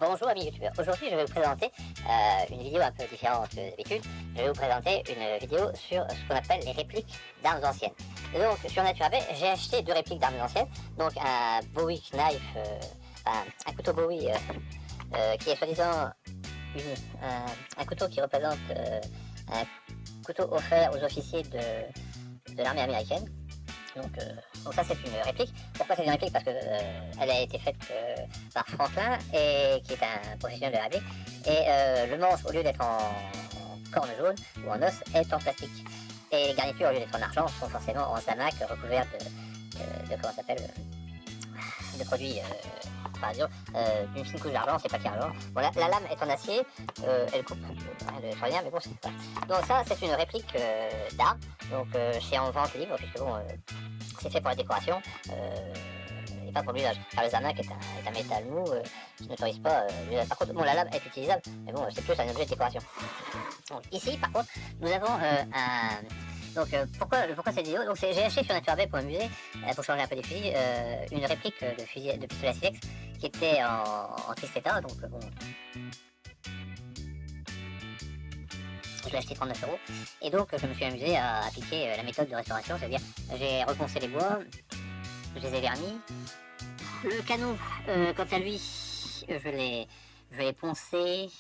Bonjour amis youtubeurs, aujourd'hui je vais vous présenter une vidéo un peu différente d'habitude. Je vais vous présenter une vidéo sur ce qu'on appelle les répliques d'armes anciennes. Et donc sur Naturabet, j'ai acheté deux répliques d'armes anciennes, donc un Bowie knife, un couteau Bowie qui est soi-disant un couteau qui représente un couteau offert aux officiers de l'armée américaine. Donc ça c'est une réplique. Pourquoi c'est une réplique? Parce que elle a été faite par Franklin, et qui est un professionnel de la réplique. Et le manche, au lieu d'être en corne jaune ou en os, est en plastique. Et les garnitures, au lieu d'être en argent, sont forcément en zamac recouverts de comment ça s'appelle, de produits, d'une fine couche d'argent, c'est pas qui argent. Bon, la lame est en acier, elle coupe rien, mais bon, c'est pas. Donc ça c'est une réplique d'arme, donc c'est en vente libre, puisque bon, c'est fait pour la décoration, et pas pour l'usage. Car le zamac est un métal mou qui n'autorise pas l'usage. Par contre, bon, la lame est utilisable, mais bon, c'est plus un objet de décoration. Donc ici, par contre, nous avons un... Donc pourquoi cette vidéo? Donc j'ai acheté sur Naturabet pour m'amuser, pour changer un peu des fusils, une réplique de pistolet Silex qui était en triste état, donc bon... Je l'ai acheté 39 €, et donc je me suis amusé à appliquer la méthode de restauration, c'est-à-dire j'ai reponcé les bois, je les ai vernis. Le canon, quant à lui, je l'ai poncé,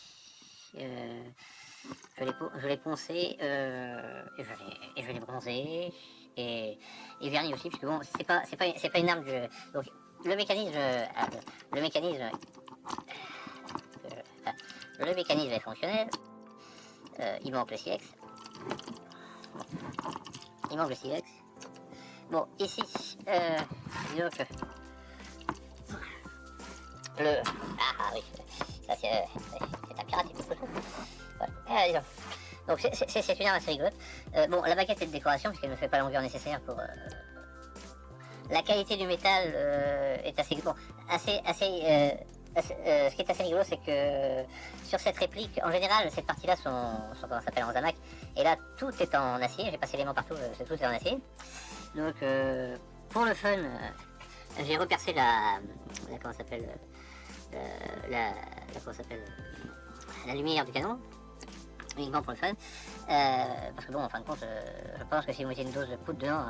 je l'ai poncé, et je l'ai bronzé, et verni aussi, puisque bon, c'est pas une arme de... Donc le mécanisme est fonctionnel. Il manque le silex. Bon, ici, disons que le... Ah oui, ça c'est un pirate, il faut voilà. Donc c'est une arme assez rigolote. Bon, la baguette est de décoration, puisqu'elle ne fait pas la longueur nécessaire pour... La qualité du métal est assez... Bon, ce qui est assez rigolo, c'est que sur cette réplique, en général, cette partie-là sont comment ça s'appelle, en zamac, et là tout est en acier. J'ai passé les mains partout, tout est en acier. Donc pour le fun, j'ai repercé la comment ça s'appelle, la lumière du canon, uniquement pour le fun, parce que bon, en fin de compte, je pense que si vous mettez une dose de poudre dedans,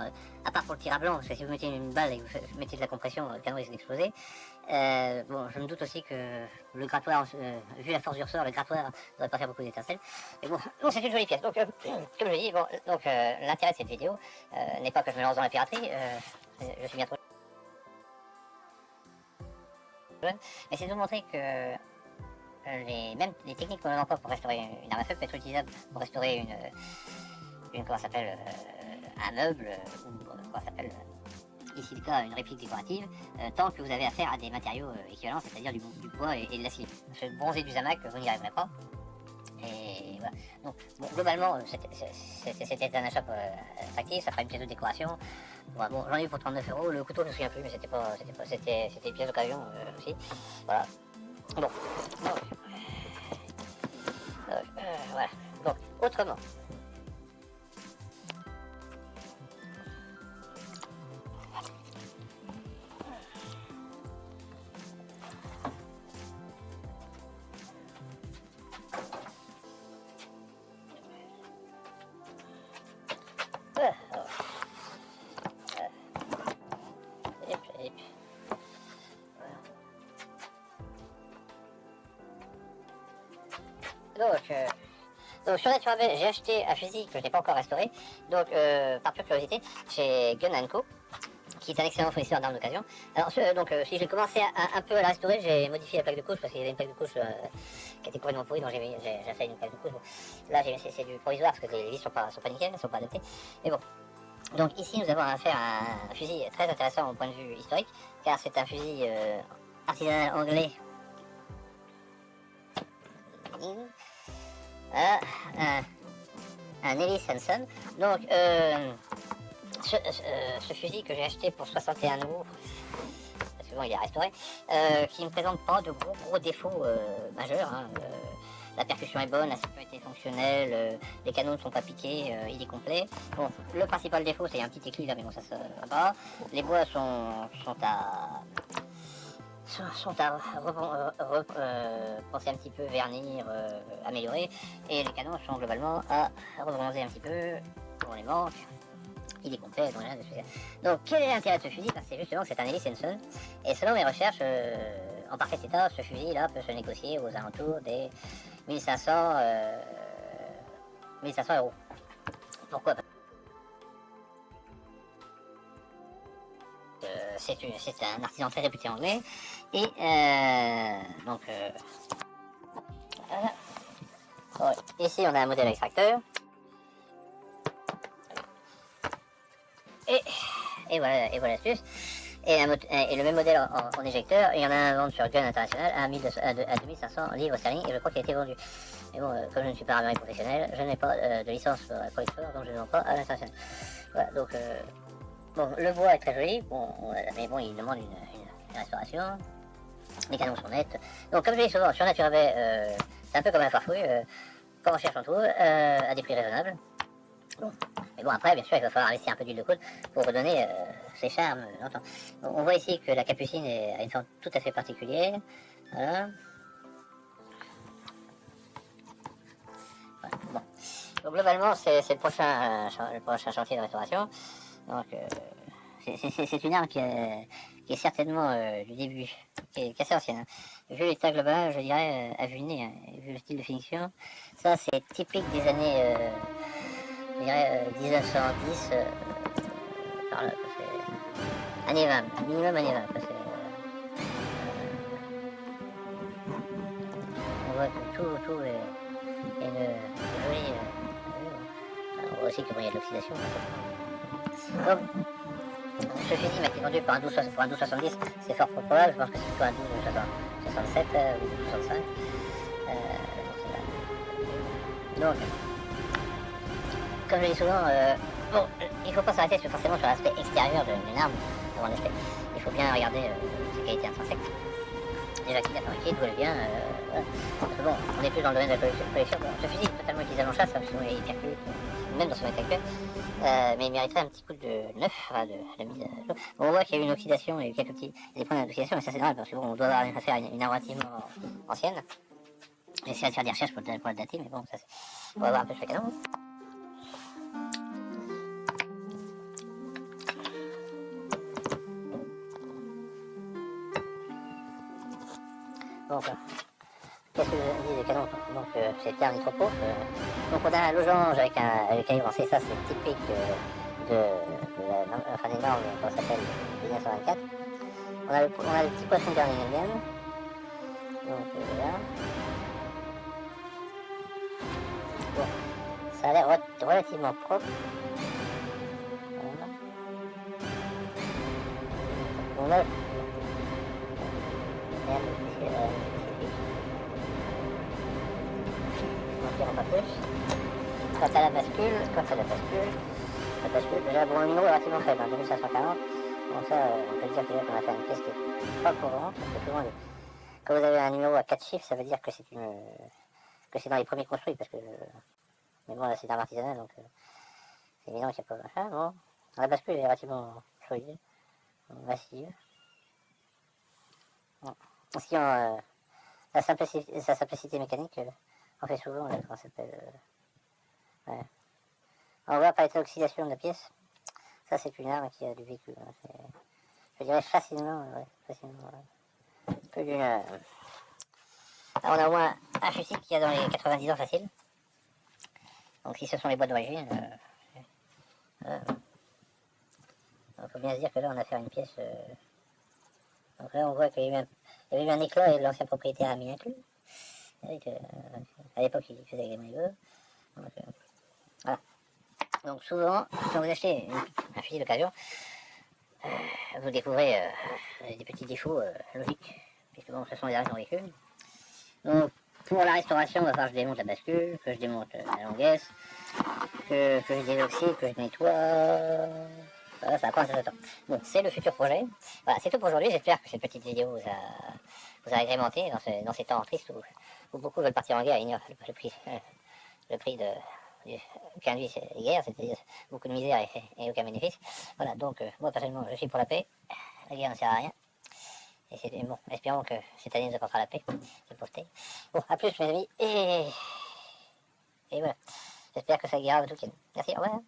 à part pour le tir à blanc, parce que si vous mettez une balle et que vous mettez de la compression, le canon risque d'exploser. Bon, je me doute aussi que le grattoir, vu la force du ressort, le grattoir ne devrait pas faire beaucoup d'étincelles. Mais bon, c'est une jolie pièce. Donc, comme je dis, bon, donc l'intérêt de cette vidéo n'est pas que je me lance dans la piraterie, je suis bien trop jeune, mais c'est de vous montrer que même les techniques qu'on emploie pour restaurer une arme à feu peuvent être utilisables pour restaurer une comment ça s'appelle, un meuble, ou comment ça s'appelle, ici le cas une réplique décorative, tant que vous avez affaire à des matériaux équivalents, c'est-à-dire du bois et de l'acier. Parce que bronzer du zamac, vous n'y arriverez pas. Et voilà. Donc bon, globalement, c'était un achat attractif, ça fera une pièce de décoration. Voilà, bon, j'en ai eu pour 39 €. Le couteau, je me souviens plus, mais c'était une pièce d'occasion aussi. Voilà. Bon. Voilà. Donc, autrement. Donc sur Naturabet, j'ai acheté un fusil que je n'ai pas encore restauré, donc par pure curiosité, chez Gun & Co, qui est un excellent fournisseur d'armes d'occasion. Alors si j'ai commencé un peu à la restaurer, j'ai modifié la plaque de couche, parce qu'il y avait une plaque de couche qui était complètement pourrie, donc j'ai fait une plaque de couche. Bon, là c'est du provisoire, parce que les vis sont pas nickel, ne sont pas adaptées. Mais bon. Donc ici nous avons affaire à un fusil très intéressant au point de vue historique, car c'est un fusil artisanal anglais. Un Ellis & Son. Donc ce fusil que j'ai acheté pour 61 €, parce que bon il est restauré, qui ne présente pas de gros défauts majeurs, hein. La percussion est bonne, la sécurité est fonctionnelle, les canons ne sont pas piqués, il est complet. Bon, le principal défaut c'est un petit éclus là, mais bon ça se va pas. Les bois sont sont à repenser un petit peu, vernir, améliorer, et les canons sont globalement à rebronzer un petit peu, on les manque, il est complet, donc rien de spécial. Donc quel est l'intérêt de ce fusil? C'est justement que c'est un Ellis Henson, et selon mes recherches, en parfait état, ce fusil-là peut se négocier aux alentours des 1500, 1500 euros. Pourquoi? C'est un artisan très réputé anglais, et donc voilà. Bon, ici on a un modèle extracteur, et voilà l'astuce. Et le même modèle en éjecteur, il y en a un à vendre sur Gun International à 2500 livres sterling, et je crois qu'il a été vendu. Mais bon, comme je ne suis pas armurier professionnel, je n'ai pas de licence pour la collector, donc je ne vends pas à l'international. Voilà, donc bon, le bois est très joli, bon, mais bon, il demande une restauration. Les canons sont nets. Donc comme je dis souvent, sur Naturavet, c'est un peu comme un farfouille, quand on cherche on trouve, à des prix raisonnables. Bon. Mais bon, après, bien sûr, il va falloir investir un peu d'huile de coude pour redonner ses charmes longtemps. Bon, on voit ici que la capucine a une forme tout à fait particulière. Voilà. Voilà. Bon. Donc globalement, c'est le prochain chantier de restauration. Donc c'est une arme qui est certainement du début, qui est assez ancienne. Hein. Vu l'état global, je dirais, à vue de nez, hein, vu le style de finition, ça c'est typique des années, je dirais, 1910, par là, année 20, minimum année 20. On voit que tout est une jolie... on voit aussi qu'il y a de l'oxydation. Donc, ce fusil m'a été vendu pour un 12,70, c'est fort probable, je pense que c'est plutôt un 12,67 ou 65. Donc, comme je dis souvent, bon, il ne faut pas s'arrêter forcément sur l'aspect extérieur d'une arme avant d'acheter. Il faut bien regarder ses qualités intrinsèques. Déjà qui l'a fabriqué, d'où elle vient, voilà. Parce que bon, on est plus dans le domaine de la collection. Bon, ce fusil est totalement utilisable en chasse, parce qu'il est percute, même dans son état actuel. Mais il mériterait un petit coup de neuf, enfin de mise à jour. Bon, on voit qu'il y a eu une oxydation, il y a eu quelques des points d'oxydation, mais ça c'est normal, parce que bon, on doit avoir affaire à une arme relativement ancienne. J'essaie de faire des recherches pour le dater, mais bon, ça c'est... On va voir un peu sur le canon. Donc, qu'est-ce que je dis des canons? Donc, c'était un nitropos. Donc, on a un losange avec un avancé, ça c'est typique des normes, comment ça s'appelle, 1924. On a le petit poisson Birmingham. Donc, voilà. Bon, ça a l'air relativement propre. Voilà. On a pas plus. Quant à la bascule, déjà bon, un numéro relativement faible, hein, 2540. Bon ça, on peut dire qu'on a fait une pièce qui est pas courante, parce que souvent, quand vous avez un numéro à 4 chiffres, ça veut dire que c'est dans les premiers construits, parce que mais bon là c'est un artisanal, donc c'est évident qu'il n'y a pas machin. Bon, la bascule est relativement solide, massive. Bon. Si sa simplicité mécanique, on fait souvent, là, comment ça s'appelle, ouais. On voit par l'état d'oxydation de la pièce, ça c'est une arme qui a du vécu, hein. Je dirais facilement, plus d'une... on a au moins un fusil qui a dans les 90 ans facile, donc si ce sont les boîtes d'origine, on peut bien se dire que là on a affaire à une pièce... Donc là on voit qu'il y avait eu un éclat et l'ancien propriétaire a mis un clou. À l'époque il faisait les maillots. Donc, voilà. Donc souvent, quand vous achetez un fusil d'occasion, vous découvrez des petits défauts logiques, puisque bon, ce sont des armes véhicules. Donc pour la restauration, il va falloir que je démonte la bascule, que je démonte la longuesse, que je désoxyde, que je nettoie. Voilà, ça va prendre un certain temps. Bon, c'est le futur projet. Voilà, c'est tout pour aujourd'hui. J'espère que cette petite vidéo vous a agrémenté dans ces temps tristes où beaucoup veulent partir en guerre et ignorent le prix qu'induit les guerres, c'est-à-dire beaucoup de misère et aucun bénéfice. Voilà, donc moi personnellement je suis pour la paix. La guerre ne sert à rien. Et bon, espérons que cette année nous apportera la paix. C'est pour bon, à plus mes amis, et voilà. J'espère que ça ira tout week-end. Merci, au revoir.